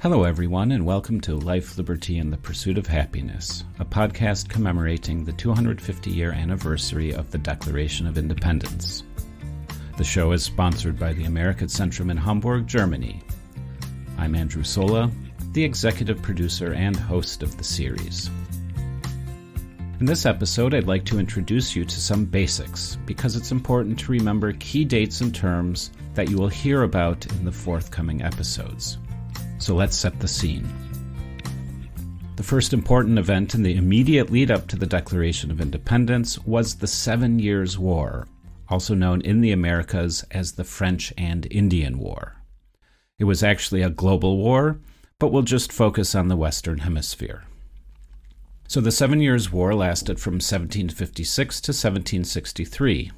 Hello, everyone, and welcome to Life, Liberty, and the Pursuit of Happiness, a podcast commemorating the 250-year anniversary of the Declaration of Independence. The show is sponsored by the Amerika-Zentrum in Hamburg, Germany. I'm Andrew Sola, the executive producer and host of the series. In this episode, I'd like to introduce you to some basics, because it's important to remember key dates and terms that you will hear about in the forthcoming episodes. So let's set the scene. The first important event in the immediate lead-up to the Declaration of Independence was the 7 Years' War, also known in the Americas as the French and Indian War. It was actually a global war, but we'll just focus on the Western Hemisphere. So the 7 Years' War lasted from 1756 to 1763.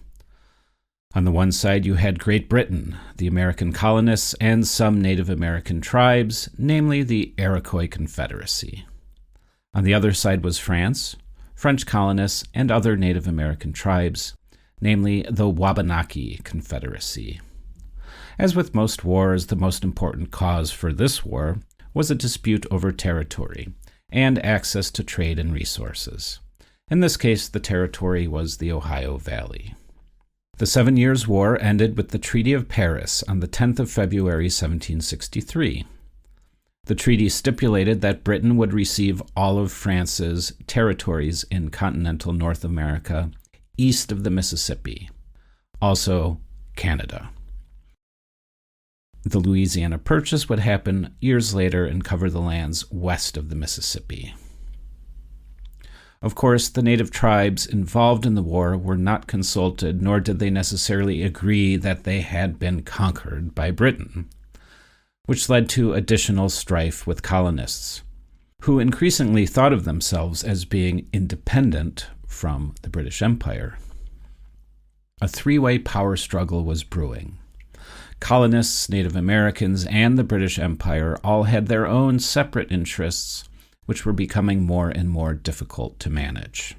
On the one side, you had Great Britain, the American colonists, and some Native American tribes, namely the Iroquois Confederacy. On the other side was France, French colonists, and other Native American tribes, namely the Wabanaki Confederacy. As with most wars, the most important cause for this war was a dispute over territory and access to trade and resources. In this case, the territory was the Ohio Valley. The 7 Years' War ended with the Treaty of Paris on the 10th of February 1763. The treaty stipulated that Britain would receive all of France's territories in continental North America east of the Mississippi, also Canada. The Louisiana Purchase would happen years later and cover the lands west of the Mississippi. Of course, the native tribes involved in the war were not consulted, nor did they necessarily agree that they had been conquered by Britain, which led to additional strife with colonists, who increasingly thought of themselves as being independent from the British Empire. A three-way power struggle was brewing. Colonists, Native Americans, and the British Empire all had their own separate interests, which were becoming more and more difficult to manage.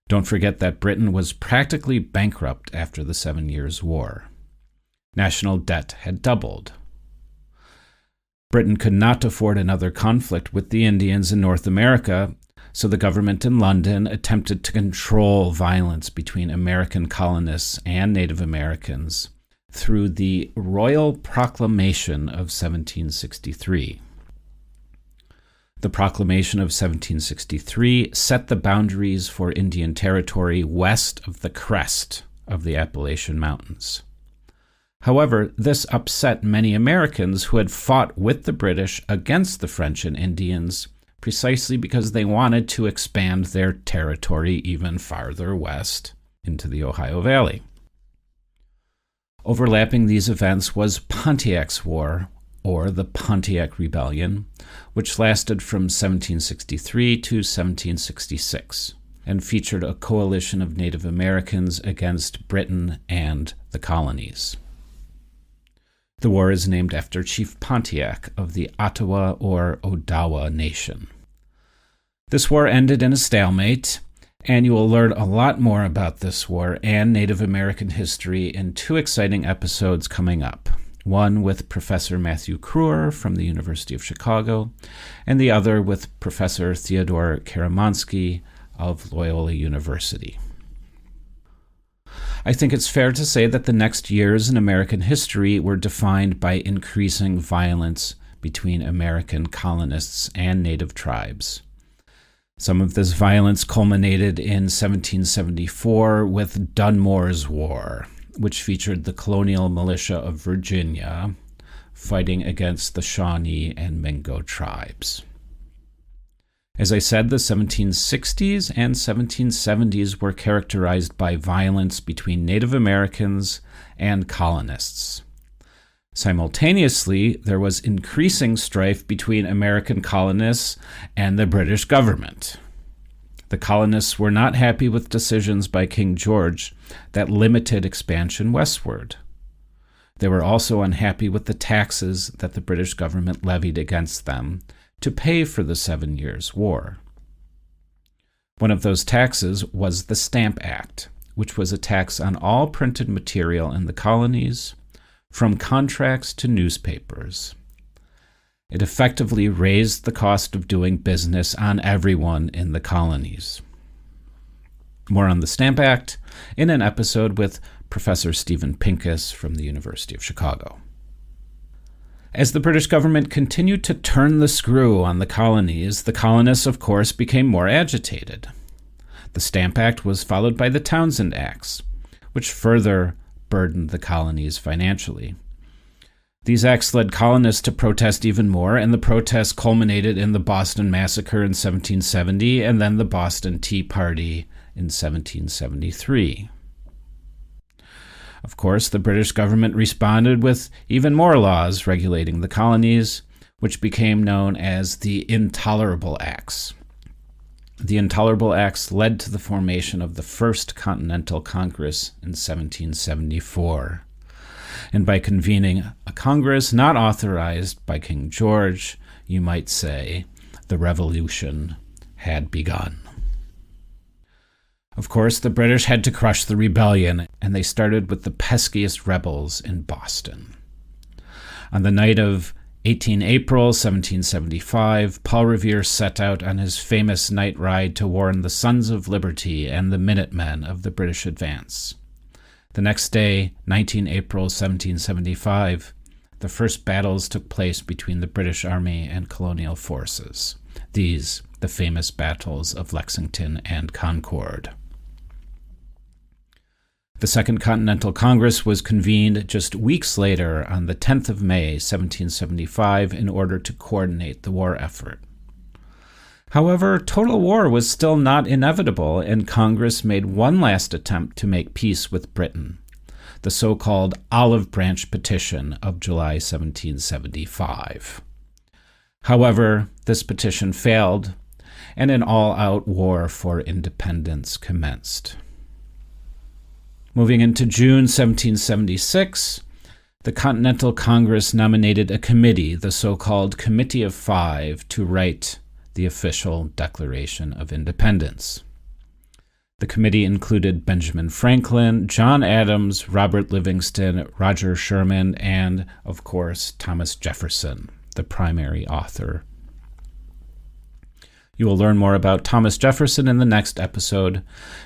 Don't forget that Britain was practically bankrupt after the 7 Years' War. National debt had doubled. Britain could not afford another conflict with the Indians in North America, so the government in London attempted to control violence between American colonists and Native Americans through the Royal Proclamation of 1763. The Proclamation of 1763 set the boundaries for Indian territory west of the crest of the Appalachian Mountains. However, this upset many Americans who had fought with the British against the French and Indians precisely because they wanted to expand their territory even farther west into the Ohio Valley. Overlapping these events was Pontiac's War, or the Pontiac Rebellion, which lasted from 1763 to 1766, and featured a coalition of Native Americans against Britain and the colonies. The war is named after Chief Pontiac of the Ottawa or Odawa Nation. This war ended in a stalemate, and you will learn a lot more about this war and Native American history in two exciting episodes coming up. One with Professor Matthew Kruer from the University of Chicago, and the other with Professor Theodore Karamanski of Loyola University. I think it's fair to say that the next years in American history were defined by increasing violence between American colonists and native tribes. Some of this violence culminated in 1774 with Dunmore's War, which featured the colonial militia of Virginia fighting against the Shawnee and Mingo tribes. As I said, the 1760s and 1770s were characterized by violence between Native Americans and colonists. Simultaneously, there was increasing strife between American colonists and the British government. The colonists were not happy with decisions by King George that limited expansion westward. They were also unhappy with the taxes that the British government levied against them to pay for the 7 Years' War. One of those taxes was the Stamp Act, which was a tax on all printed material in the colonies, from contracts to newspapers. It effectively raised the cost of doing business on everyone in the colonies. More on the Stamp Act in an episode with Professor Stephen Pincus from the University of Chicago. As the British government continued to turn the screw on the colonies, the colonists, of course, became more agitated. The Stamp Act was followed by the Townshend Acts, which further burdened the colonies financially. These acts led colonists to protest even more, and the protests culminated in the Boston Massacre in 1770 and then the Boston Tea Party in 1773. Of course, the British government responded with even more laws regulating the colonies, which became known as the Intolerable Acts. The Intolerable Acts led to the formation of the First Continental Congress in 1774. And by convening a Congress not authorized by King George, you might say the revolution had begun. Of course, the British had to crush the rebellion, and they started with the peskiest rebels in Boston. On the night of 18 April 1775, Paul Revere set out on his famous night ride to warn the Sons of Liberty and the Minutemen of the British advance. The next day, 19 April 1775, the first battles took place between the British Army and colonial forces. These, the famous battles of Lexington and Concord. The Second Continental Congress was convened just weeks later on the 10th of May, 1775, in order to coordinate the war effort. However, total war was still not inevitable, and Congress made one last attempt to make peace with Britain, the so-called Olive Branch Petition of July 1775. However, this petition failed, and an all-out war for independence commenced. Moving into June 1776, the Continental Congress nominated a committee, the so-called Committee of Five, to write the official Declaration of Independence. The committee included Benjamin Franklin, John Adams, Robert Livingston, Roger Sherman, and, of course, Thomas Jefferson, the primary author. You will learn more about Thomas Jefferson in the next episode,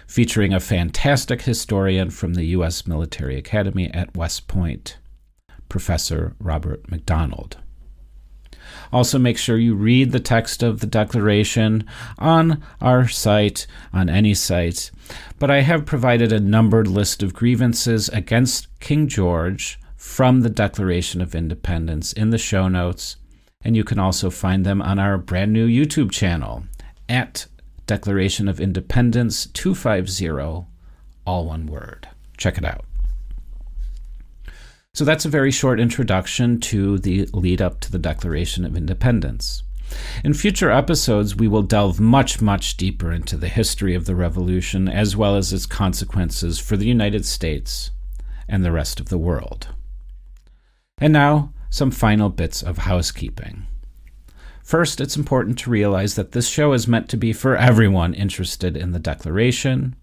featuring a fantastic historian from the U.S. Military Academy at West Point, Professor Robert McDonald. Also, make sure you read the text of the Declaration on our site, on any site, but I have provided a numbered list of grievances against King George from the Declaration of Independence in the show notes, and you can also find them on our brand new YouTube channel at Declaration of Independence 250, all one word. Check it out. So that's a very short introduction to the lead up to the Declaration of Independence. In future episodes, we will delve much, much deeper into the history of the Revolution, as well as its consequences for the United States and the rest of the world. And now, some final bits of housekeeping. First, it's important to realize that this show is meant to be for everyone interested in the Declaration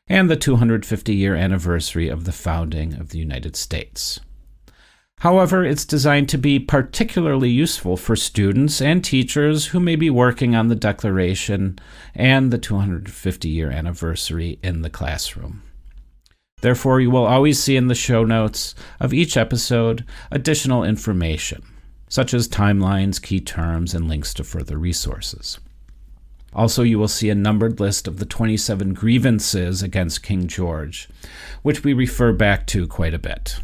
and the 250-year anniversary of the founding of the United States. However, it's designed to be particularly useful for students and teachers who may be working on the Declaration and the 250-year anniversary in the classroom. Therefore, you will always see in the show notes of each episode additional information, such as timelines, key terms, and links to further resources. Also, you will see a numbered list of the 27 grievances against King George, which we refer back to quite a bit.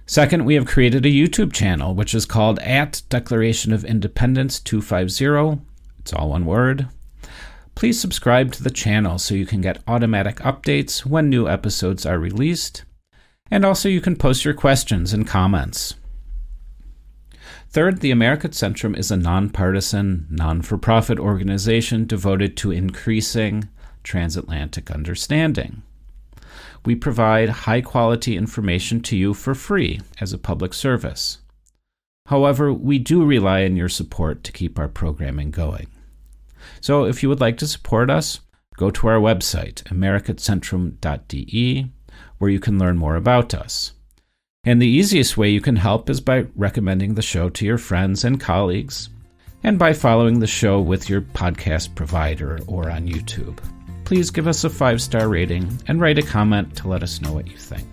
Second, we have created a YouTube channel, which is called at Declaration of Independence 250. It's all one word. Please subscribe to the channel so you can get automatic updates when new episodes are released, and also you can post your questions and comments. Third, the America Centrum is a nonpartisan, non-for-profit organization devoted to increasing transatlantic understanding. We provide high-quality information to you for free as a public service. However, we do rely on your support to keep our programming going. So if you would like to support us, go to our website, americacentrum.de, where you can learn more about us. And the easiest way you can help is by recommending the show to your friends and colleagues, and by following the show with your podcast provider or on YouTube. Please give us a 5-star rating and write a comment to let us know what you think.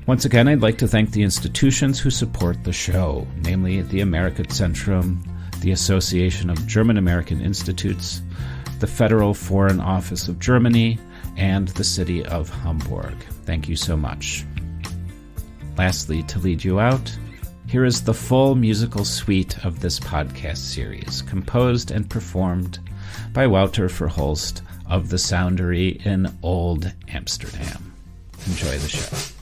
Once again, I'd like to thank the institutions who support the show, namely the Americat Centrum, the Association of German American Institutes, the Federal Foreign Office of Germany, and the City of Hamburg. Thank you so much. Lastly, to lead you out, here is the full musical suite of this podcast series, composed and performed by Wouter Verholst of the Soundery in Old Amsterdam. Enjoy the show.